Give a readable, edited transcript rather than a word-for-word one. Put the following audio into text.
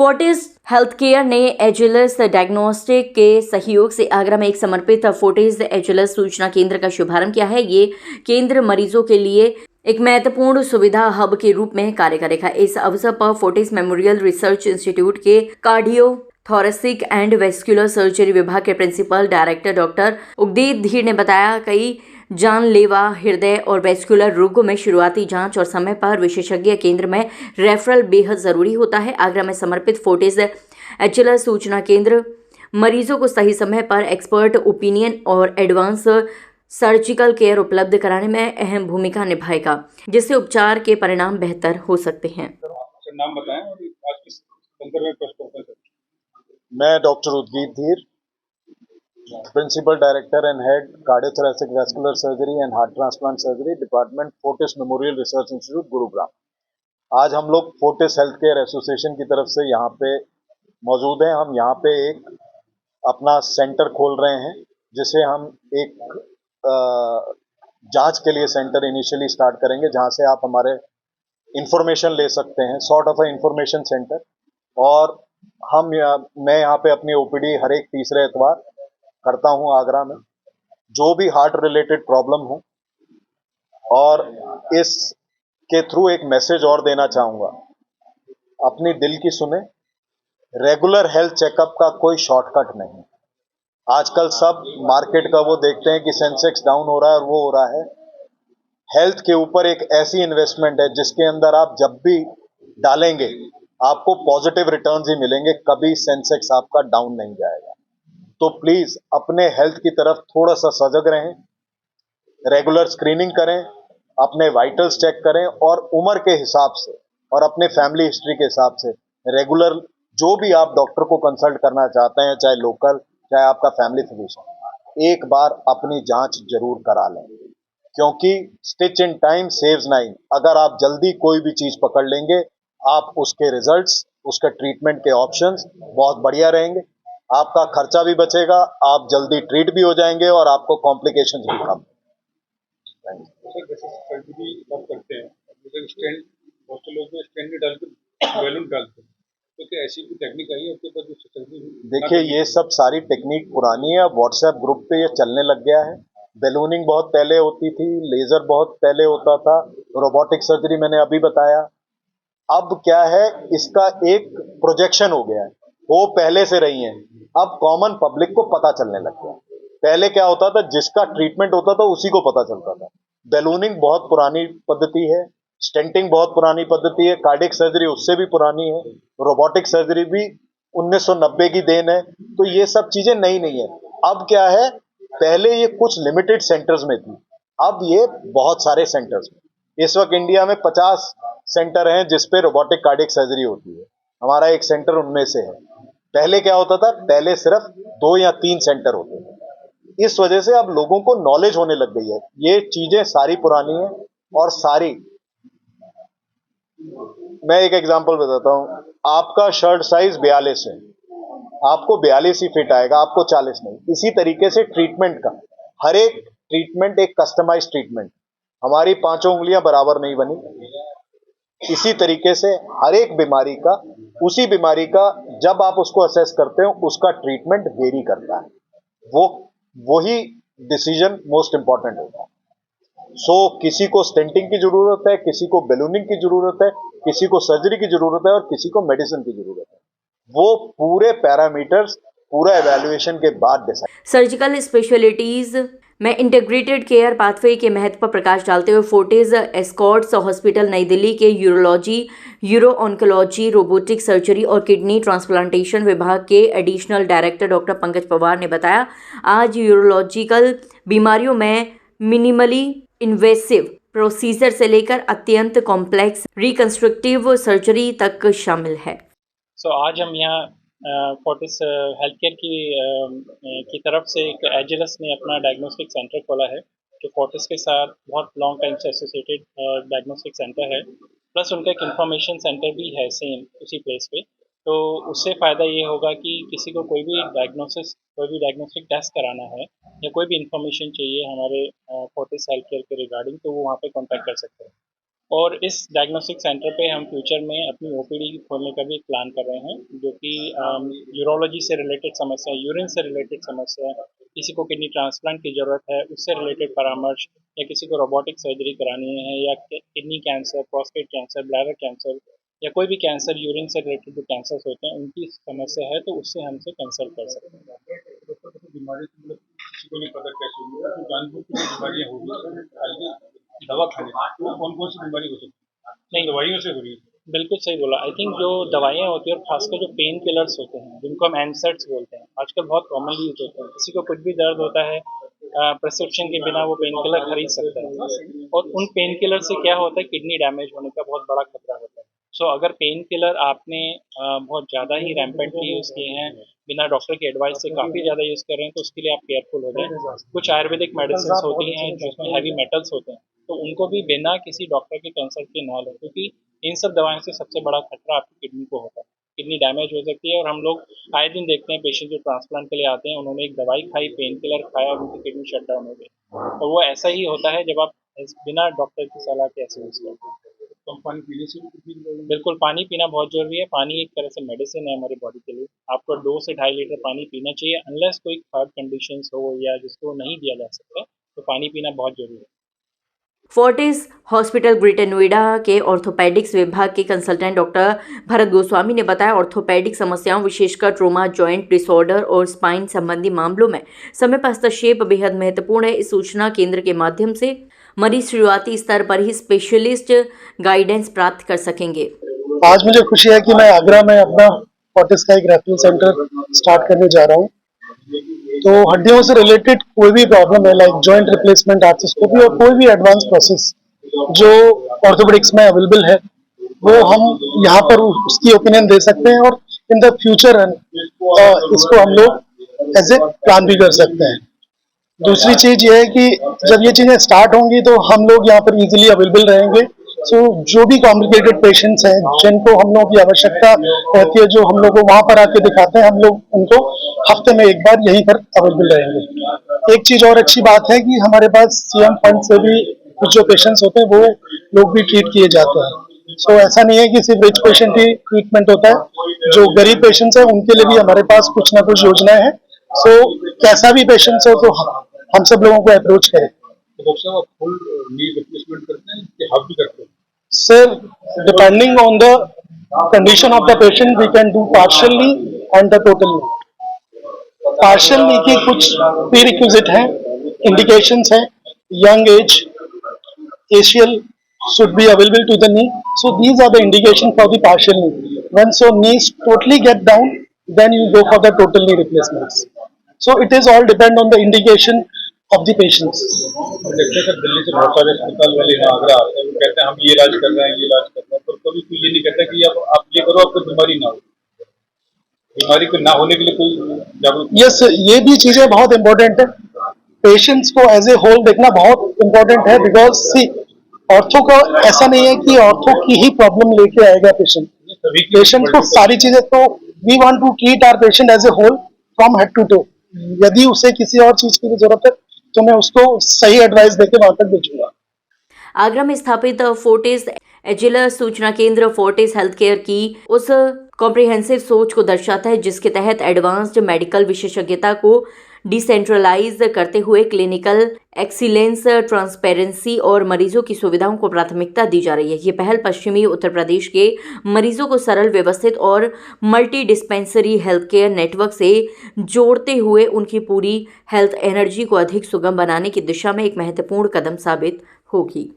Fortis health care ने Agilus diagnostic के सहयोग से आगरा में एक समर्पित फोर्टिस एजिलस सूचना केंद्र का शुभारंभ किया है। ये केंद्र मरीजों के लिए एक महत्वपूर्ण सुविधा हब के रूप में कार्य करेगा। इस अवसर पर फोर्टिस मेमोरियल रिसर्च इंस्टीट्यूट के cardio thoracic and vascular surgery विभाग के प्रिंसिपल डायरेक्टर डॉक्टर उगदीप धीर ने बताया, कई जानलेवा हृदय और वेस्कुलर रोगों में शुरुआती जांच और समय पर विशेषज्ञ केंद्र में रेफरल बेहद जरूरी होता है। आगरा में समर्पित फोर्टिस एजिलस सूचना केंद्र मरीजों को सही समय पर एक्सपर्ट ओपिनियन और एडवांस सर्जिकल केयर उपलब्ध कराने में अहम भूमिका निभाएगा, जिससे उपचार के परिणाम बेहतर हो सकते हैं। नाम बताएं और आज किस संदर्भ में प्रेस कॉन्फ्रेंस है? मैं doctor Udgeeth Dhir, principal director and head cardiothoracic vascular surgery and heart transplant surgery department Fortis memorial research institute Gurugram. आज हम लोग फोर्टिस हेल्थ केयर एसोसिएशन की तरफ से यहाँ पे मौजूद हैं। हम यहाँ पे एक अपना सेंटर खोल रहे हैं, जिसे हम एक जांच के लिए सेंटर इनिशियली स्टार्ट करेंगे, जहाँ से आप हमारे इंफॉर्मेशन ले सकते हैं, sort of a information centre. और मैं यहाँ पे अपनी ओपीडी हर एक तीसरे इतवार करता हूँ आगरा में, जो भी हार्ट रिलेटेड प्रॉब्लम हो। और इस के थ्रू एक मैसेज और देना चाहूँगा, अपनी दिल की सुने। रेगुलर हेल्थ चेकअप का कोई शॉर्टकट नहीं। आजकल सब मार्केट का वो देखते हैं कि सेंसेक्स डाउन हो रहा है और वो हो रहा है। हेल्थ के ऊपर एक ऐसी इन्वेस्टमेंट है जिसके अंदर आप जब भी डालेंगे आपको पॉजिटिव रिटर्न्स ही मिलेंगे, कभी सेंसेक्स आपका डाउन नहीं जाएगा। तो प्लीज अपने हेल्थ की तरफ थोड़ा सा सजग रहें, रेगुलर स्क्रीनिंग करें, अपने वाइटल्स चेक करें और उम्र के हिसाब से और अपने फैमिली हिस्ट्री के हिसाब से रेगुलर जो भी आप डॉक्टर को कंसल्ट करना चाहते हैं, चाहे लोकल चाहे आपका फैमिली फिजिशियन, एक बार अपनी जांच जरूर करा लें, क्योंकि stitch in time saves nine. अगर आप जल्दी कोई भी चीज पकड़ लेंगे, आप उसके रिजल्ट्स, उसके ट्रीटमेंट के ऑप्शंस बहुत बढ़िया रहेंगे, आपका खर्चा भी बचेगा, आप जल्दी ट्रीट भी हो जाएंगे और आपको कॉम्प्लिकेशंस भी कम। जैसे सर्जरी सब करते हैं, जैसे स्टेंट, बहुत से लोग स्टेंट में डाल के बैलून डालते हैं, तो क्या ऐसी कोई टेक्निक आई है आपके पास जो सर्जरी? देखिए, ये सब सारी टेक्निक पुरानी है। व्हाट्सएप ग्रुप पे ये चलने लग गया है। बैलूनिंग बहुत पहले होती थी, लेजर बहुत पहले होता था, रोबोटिक सर्जरी मैंने अभी बताया। अब क्या है, इसका एक प्रोजेक्शन हो गया है, वो पहले से रही है, अब कॉमन पब्लिक को पता चलने लग गया। पहले क्या होता था, जिसका ट्रीटमेंट होता था उसी को पता चलता था। बैलूनिंग बहुत पुरानी पद्धति है, स्टेंटिंग बहुत पुरानी पद्धति है, कार्डियक सर्जरी उससे भी पुरानी है, रोबोटिक सर्जरी भी 1990 की देन है। तो ये सब चीजें नई नहीं है। अब क्या है, पहले ये कुछ लिमिटेड सेंटर्स में थी, अब ये बहुत सारे सेंटर्स में। इस वक्त इंडिया में 50 सेंटर हैं जिसपे रोबोटिक कार्डियक सर्जरी होती है। हमारा एक सेंटर उनमें से है। पहले क्या होता था, पहले सिर्फ 2 या 3 सेंटर होते थे। इस वजह से अब लोगों को नॉलेज होने लग गई है। ये चीजें सारी पुरानी हैं और सारी, मैं एक एग्जांपल बताता हूं। आपका शर्ट साइज 42 है, आपको 42 ही फिट आएगा, आपको 40 नहीं। इसी तरीके से ट्रीटमेंट का हर एक ट्रीटमेंट एक कस्टमाइज ट्रीटमेंट। हमारी 5 उंगलियां बराबर नहीं बनी। इसी तरीके से हर एक बीमारी का, उसी बीमारी का जब आप उसको असेस करते हो, उसका ट्रीटमेंट वेरी करता है। वही डिसीजन मोस्ट इंपॉर्टेंट होता है। सो किसी को स्टेंटिंग की जरूरत है, किसी को बैलूनिंग की जरूरत है, किसी को सर्जरी की जरूरत है और किसी को मेडिसिन की जरूरत है। वो पूरे पैरामीटर्स पूरा एवेल्युएशन के बाद डिसाइड। सर्जिकल स्पेशलिटीज में इंटीग्रेटेड केयर पाथवे के महत्व पर प्रकाश डालते हुए फोर्टिस एस्कॉर्ट्स हॉस्पिटल नई दिल्ली के urology, euro oncology, robotic surgery और किडनी ट्रांसप्लांटेशन विभाग के additional director doctor Pankaj Pawar ने बताया, आज यूरोलॉजिकल बीमारियों में मिनिमली इन्वेसिव प्रोसीजर से लेकर अत्यंत कॉम्प्लेक्स रिकंस्ट्रक्टिव सर्जरी तक शामिल है। आज हम यहाँ फोर्टिस हेल्थ केयर की तरफ से एक एजिलस ने अपना डायग्नोस्टिक सेंटर खोला है, जो फोर्टिस के साथ बहुत लॉन्ग टाइम से एसोसिएटेड डायग्नोस्टिक सेंटर है। प्लस उनका एक इंफॉर्मेशन सेंटर भी है सेम उसी प्लेस पे। तो उससे फ़ायदा ये होगा कि किसी को कोई भी डायग्नोस्टिक टेस्ट कराना है या कोई भी इंफॉर्मेशन चाहिए हमारे फोर्टिस हेल्थ केयर के रिगार्डिंग, तो वो वहाँ पे कॉन्टैक्ट कर सकते हैं। और इस डायग्नोस्टिक सेंटर पे हम फ्यूचर में अपनी ओपीडी खोलने का भी प्लान कर रहे हैं, जो कि यूरोलॉजी से रिलेटेड समस्या, यूरिन से रिलेटेड समस्या, किसी को किडनी ट्रांसप्लांट की ज़रूरत है उससे रिलेटेड परामर्श, या किसी को रोबोटिक सर्जरी करानी है, या kidney cancer, prostate cancer, bladder cancer, या कोई भी कैंसर, यूरिन से रिलेटेड जो कैंसर्स होते हैं उनकी समस्या है तो उससे हमसे कंसल्ट कर सकते हैं। डॉक्टर को बीमारी से मतलब किसी को नहीं पता कैसे होगी, तो जानबूझ के जो बीमारियाँ हो रही है खाली दवा खाने तो कौन कौन सी बीमारी हो सकती है, नहीं, दवाइयों से हो रही है। बिल्कुल सही बोला। आई थिंक जो दवाइयाँ होती हैं और खासकर जो पेन किलर्स होते हैं जिनको हम एनसेड्स बोलते हैं, आजकल बहुत कॉमनली यूज होते हैं। किसी को कुछ भी दर्द होता है, प्रिस्क्रिप्शन के बिना वो पेन किलर खरीद सकता है, और उन पेन किलर से क्या होता है, किडनी डैमेज होने का बहुत बड़ा खतरा होता है। सो अगर पेन किलर आपने बहुत ज़्यादा ही रैम्पेंटली यूज़ किए हैं, बिना डॉक्टर की एडवाइस से काफ़ी ज़्यादा यूज़ कर रहे हैं, तो उसके लिए आप केयरफुल हो जाएं। कुछ आयुर्वेदिक मेडिसिन होती हैं जिसमें हैवी मेटल्स होते हैं, तो उनको भी बिना किसी डॉक्टर के कंसल्ट के ना लें, क्योंकि इन सब दवाओं से सबसे बड़ा खतरा आपकी किडनी को होता है। किडनी डैमेज हो सकती है, और हम लोग आए दिन देखते हैं पेशेंट जो ट्रांसप्लांट के लिए आते हैं, उन्होंने एक दवाई खाई, पेन किलर खाया और उनकी किडनी शट डाउन हो गई। और वो ऐसा ही होता है जब आप बिना डॉक्टर की सलाह के ऐसे यूज़ करते हैं। कम पानी पीने से भी किडनी की प्रॉब्लम बिल्कुल, पानी पीना बहुत ज़रूरी है। पानी एक तरह से मेडिसिन है हमारी बॉडी के लिए। आपको 2 से ढाई लीटर पानी पीना चाहिए, अनलेस कोई हार्ट कंडीशंस हो या जिसको नहीं दिया जा सकता, तो पानी पीना बहुत ज़रूरी है। फोर्टिस हॉस्पिटल ग्रेटर नोएडा के ऑर्थोपेडिक्स विभाग के कंसल्टेंट डॉक्टर भरत गोस्वामी ने बताया, ऑर्थोपेडिक समस्याओं विशेषकर ट्रोमा, जॉइंट डिसऑर्डर और स्पाइन संबंधी मामलों में समय पर हस्तक्षेप बेहद महत्वपूर्ण है। इस सूचना केंद्र के माध्यम से मरीज शुरुआती स्तर पर ही स्पेशलिस्ट गाइडेंस प्राप्त कर सकेंगे। आज मुझे खुशी है कि मैं आगरा में अपना फोर्टिस का एक रेफरल सेंटर स्टार्ट करने जा रहा हूँ। तो हड्डियों से रिलेटेड कोई भी प्रॉब्लम है, लाइक जॉइंट रिप्लेसमेंट, आर्थ्रोस्कोपी और कोई भी एडवांस प्रोसेस जो ऑर्थोपेडिक्स में अवेलेबल है, वो हम यहाँ पर उसकी ओपिनियन दे सकते हैं, और इन द फ्यूचर इसको हम लोग एज ए प्लान भी कर सकते हैं। दूसरी चीज ये है कि जब ये चीजें स्टार्ट होंगी तो हम लोग यहाँ पर इजीली अवेलेबल रहेंगे। सो जो भी कॉम्प्लिकेटेड पेशेंट्स हैं जिनको हम लोग की आवश्यकता रहती है, जो हम लोग को वहां पर आके दिखाते हैं, हम लोग उनको हफ्ते में एक बार यहीं पर अवेलेबल रहेंगे। एक चीज और अच्छी बात है कि हमारे पास सीएम फंड से भी कुछ जो पेशेंट्स होते हैं वो लोग भी ट्रीट किए जाते हैं। सो ऐसा नहीं है कि सिर्फ रिच पेशेंट ही ट्रीटमेंट होता है, जो गरीब पेशेंट्स है उनके लिए भी हमारे पास कुछ ना कुछ योजनाएं हैं। सो कैसा भी पेशेंट्स हो तो हम सब लोगों को अप्रोच करें। तो डॉक्टर साहब आप फुल नी रिप्लेसमेंट करते हैं कि हाफ भी करते हैं? Sir, depending on the condition of the patient, we can do partially and the total knee. Partial knee के कुछ prerequisite हैं, indications हैं, young age, ACL should be available to the knee. So these are the indication for the partial knee. Once your knees totally get down, then you go for the total knee replacements. So it is all depend on the indication of the patients. देखते हैं sir, Delhi से बहुत सारे अस्पताल वाले यहाँ आगरा आते हैं, वो कहते हैं हम ये इलाज कर रहे हैं, ये इलाज कर रहे हैं, पर कभी कोई ये नहीं कहता कि आप ये करो, आपको बीमारी ना हो। बीमारी को ना होने के लिए कोई जागरूक यस, ये भी चीजें बहुत इंपॉर्टेंट है। पेशेंट्स को एज ए होल देखना बहुत इंपॉर्टेंट है, बिकॉज सी ऑर्थो का ऐसा नहीं है कि ऑर्थो की ही प्रॉब्लम लेके आएगा पेशेंट। पेशेंट को सारी चीजें, तो we want to treat our patient as a whole from head to toe. यदि उसे किसी और चीज की जरूरत है तो मैं उसको सही एडवाइस देके वहां तक भेजूंगा। आगरा में स्थापित फोर्टिस एजिलर सूचना केंद्र फोर्टिस हेल्थ केयर की उस कॉम्प्रिहेंसिव सोच को दर्शाता है जिसके तहत एडवांस्ड मेडिकल विशेषज्ञता को डिसेंट्रलाइज करते हुए क्लिनिकल एक्सीलेंस, ट्रांसपेरेंसी और मरीजों की सुविधाओं को प्राथमिकता दी जा रही है। ये पहल पश्चिमी उत्तर प्रदेश के मरीजों को सरल, व्यवस्थित और multi dispensary health care network से जोड़ते हुए उनकी पूरी हेल्थ एनर्जी को अधिक सुगम बनाने की दिशा में एक महत्वपूर्ण कदम साबित होगी।